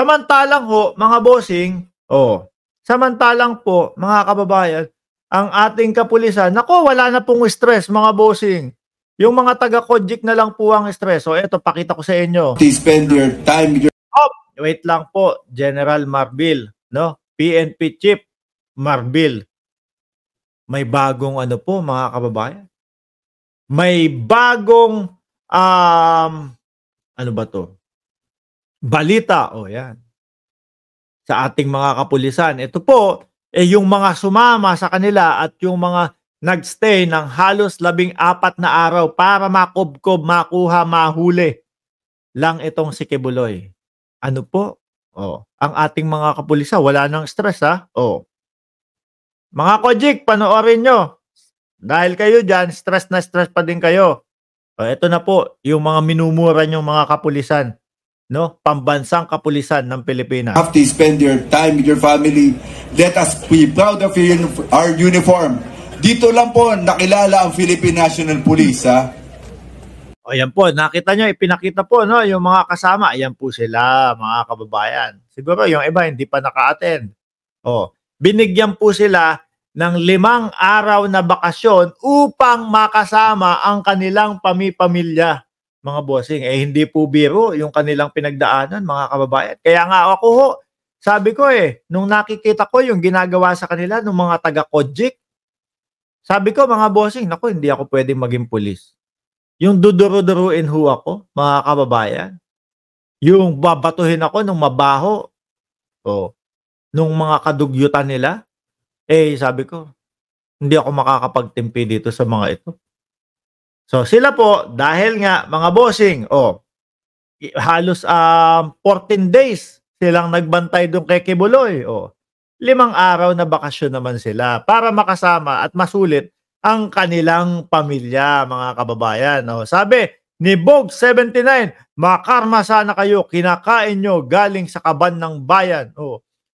Samantalang ho, mga bossing, samantalang po, mga kababayan, ang ating kapulisan, nako, wala na pong stress, mga bossing. Yung mga taga-Kojik na lang po ang stress. So, eto, pakita ko sa inyo. To spend your time with your... Wait lang po, General Marbil, no? PNP Chief Marbil. May bagong ano po, mga kababayan. May bagong, ano ba to? Balita, yan. Sa ating mga kapulisan. Ito po, yung mga sumama sa kanila at yung mga nagstay ng halos 14 na araw para makubkob, makuha, mahuli lang itong si Kibuloy. Ano po? Ang ating mga kapulisan, wala nang stress, ha? Mga Kojik, panoorin nyo. Dahil kayo dyan, stress na stress pa din kayo. Ito na po, yung mga minumura nyong mga kapulisan. No? Pambansang kapulisan ng Pilipinas. Have to spend your time with your family. Let us be proud of our uniform. Dito lang po nakilala ang Philippine National Police, ha? Ayan po, nakita nyo, ipinakita po, no, yung mga kasama. Ayan po sila, mga kababayan. Siguro yung iba hindi pa naka-attend. Binigyan po sila ng 5 araw na bakasyon upang makasama ang kanilang pamilya. Mga bossing, hindi po biro yung kanilang pinagdaanan, mga kababayan. Kaya nga ako ho, sabi ko nung nakikita ko yung ginagawa sa kanila ng mga taga-Kojik, sabi ko, mga bossing, naku, hindi ako pwedeng maging pulis. Yung duduro-duruin ho ako, mga kababayan. Yung babatuhin ako nung mabaho. Nung mga kadugyutan nila. Sabi ko, hindi ako makakapagtimpi dito sa mga ito. So sila po, dahil nga, mga bossing, halos 14 days silang nagbantay doon kay Kibuloy. 5 araw na bakasyon naman sila para makasama at masulit ang kanilang pamilya, mga kababayan. Sabi ni Bog 79, makarma sana kayo, kinakain nyo galing sa kaban ng bayan.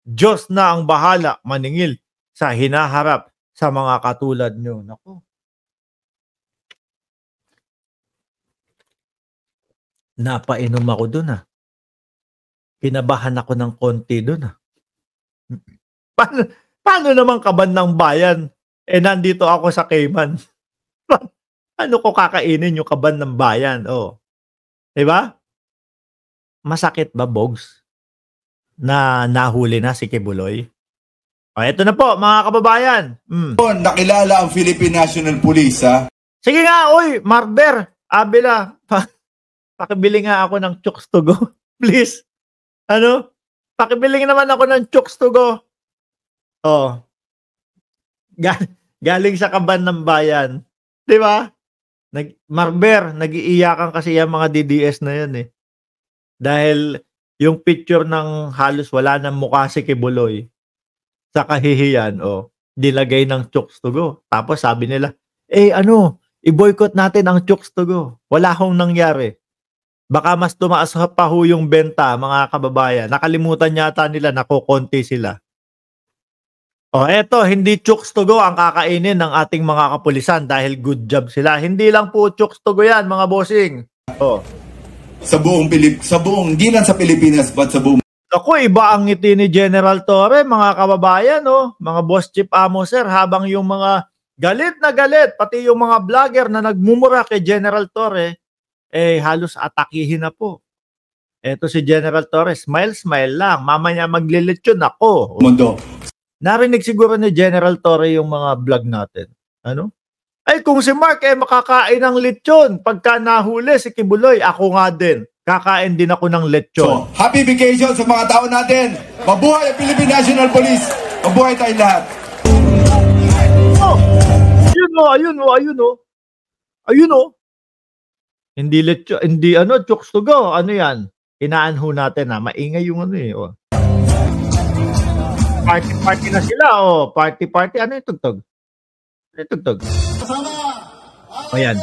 Diyos na ang bahala maningil sa hinaharap sa mga katulad nyo. Naku. Napainom ako dun, Kinabahan ako ng konti dun, Paano naman kaban ng bayan? Nandito ako sa Cayman. Ano ko kakainin yung kaban ng bayan? Diba? Masakit ba, Bogs? Na nahuli na si Kibuloy? Ito na po, mga kababayan. Nakilala ang Philippine National Police, ha? Sige nga, Marber, Abela, pakibili nga ako ng Chooks to go. Please. Pakibili naman ako ng Chooks to go. Galing sa kaban ng bayan. Di ba? Marber, nag-iiyakan kasi yung mga DDS na yun Dahil yung picture ng halos wala ng mukha si Kibuloy sa kahihiyan, dilagay ng Chooks to go. Tapos sabi nila, i-boycott natin ang Chooks to go. Wala hong nangyari. Baka mas tumaas pa ho yung benta, mga kababayan. Nakalimutan yata nila na kukonti sila. Eto, hindi Chooks to go ang kakainin ng ating mga kapulisan dahil good job sila. Hindi lang po Chooks to go yan, mga bossing. Sa buong hindi lang sa Pilipinas, but sa buong... Ako, iba ang ngiti ni General Torre, mga kababayan, mga boss chief amo, sir, habang yung mga galit na galit, pati yung mga vlogger na nagmumura kay General Torre, halos atakihin na po. Eto si General Torre, smile lang. Mamaya maglilitsyon ako. Mundo. Narinig siguro ni General Torre yung mga vlog natin. Kung si Mark makakain ng lechon pagka nahuli si Kibuloy, ako nga din. Kakain din ako ng lechon. So, happy vacation sa mga tao natin. Mabuhay ang Philippine National Police. Mabuhay tayong lahat. Ayun. Hindi lechon, hindi Chooks to go. Ano yan? Inaan ho natin maingay yung Party na sila, Party. Ano yung tugtog? Ayan.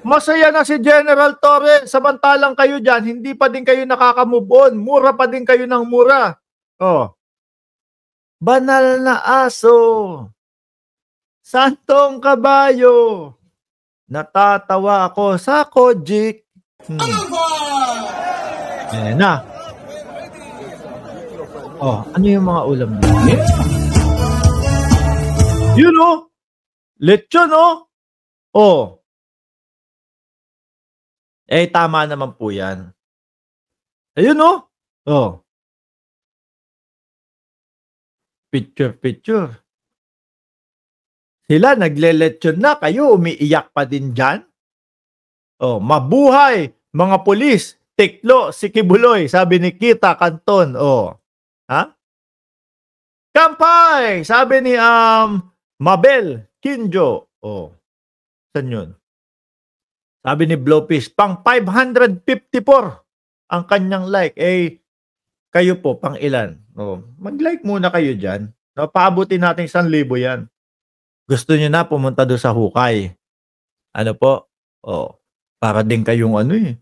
Masaya na si General Torre. Samantalang kayo dyan, hindi pa din kayo nakaka-move on. Mura pa din kayo ng mura. Banal na aso. Santong kabayo. Natatawa ako sa Kojik. Ayan na. Oh, ano yung mga ulam dito? Yun oh. Lechon oh. Oh. Eh, tama naman po yan. Ayun oh. Oh. Picture. Sila nagle-lechon na, kayo umiiyak pa din dyan? Oh, mabuhay mga pulis, tiklo si Kibuloy, sabi ni Kita Canton. Oh. Ha? Kampay, sabi ni Mabel Kinjo. Oh. Saan yun? Sabi ni Blowfish, pang 554 ang kanyang like. Eh, kayo po, pang ilan? Oh, mag-like muna kayo dyan. No, paabutin natin 1,000 yan. Gusto nyo na pumunta doon sa hukay. Ano po? Oh, para din kayong ano eh.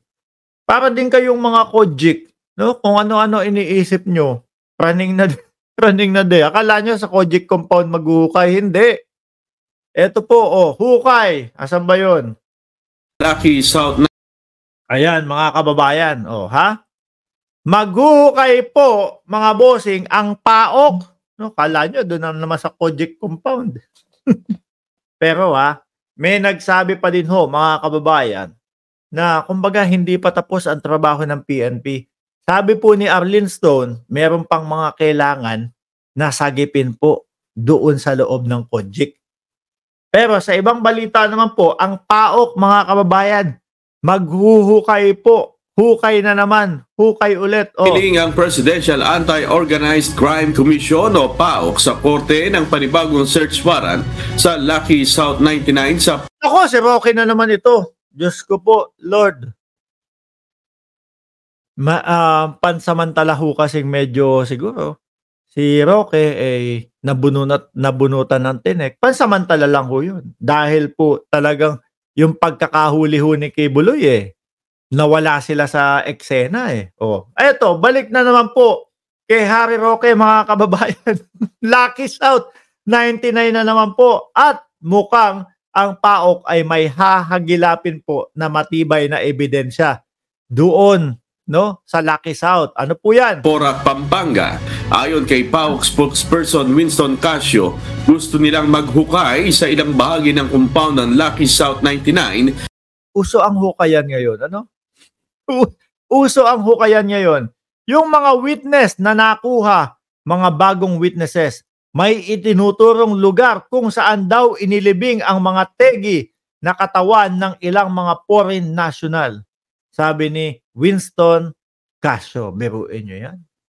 Para din kayong mga kojik. No? Kung ano-ano iniisip nyo, running na din. Akala nyo sa kojik compound maghuhukay? Hindi. Eto po, oh, hukay. Asan ba yun? Lucky South. Ayan, mga kababayan. Oh, ha? Maghuhukay po, mga bossing, ang PAOK. No, kala nyo, doon na naman sa Kojik compound. Pero may nagsabi pa din ho, mga kababayan, na kumbaga hindi pa tapos ang trabaho ng PNP. Sabi po ni Arlene Stone, meron pang mga kailangan na sagipin po doon sa loob ng Kojik. Pero sa ibang balita naman po, ang PAOK, mga kababayan, maghuhukay po. Hukay na naman. Hukay ulit. Oh. Piling ang Presidential Anti-Organized Crime Commission o PAOK sa korte ng panibagong search warrant sa Lucky South 99 sa Ako, si Roque na naman ito. Diyos ko po, Lord. Pansamantala ho kasing medyo siguro si Roque ay nabunutan ng tinek. Pansamantala lang ho yun. Dahil po talagang yung pagkakahuli ho ni Kibuloy nawala sila sa eksena Oh. Eto, balik na naman po kay Harry Roque, mga kababayan. Lucky South 99 na naman po. At mukhang ang PAOK ay may hahagilapin po na matibay na ebidensya doon, no, sa Lucky South. Ano po yan? Porac, Pampanga. Ayon kay PAOK spokesperson Winston Casio, gusto nilang maghukay sa ilang bahagi ng compound ng Lucky South 99. Uso ang hukayan ngayon, ano? Uso ang hukayan ngayon. Yung mga witness na nakuha, mga bagong witnesses, may itinuturong lugar kung saan daw inilibing ang mga tegi na katawan ng ilang mga foreign national. Sabi ni Winston Casio. Biruin nyo yan.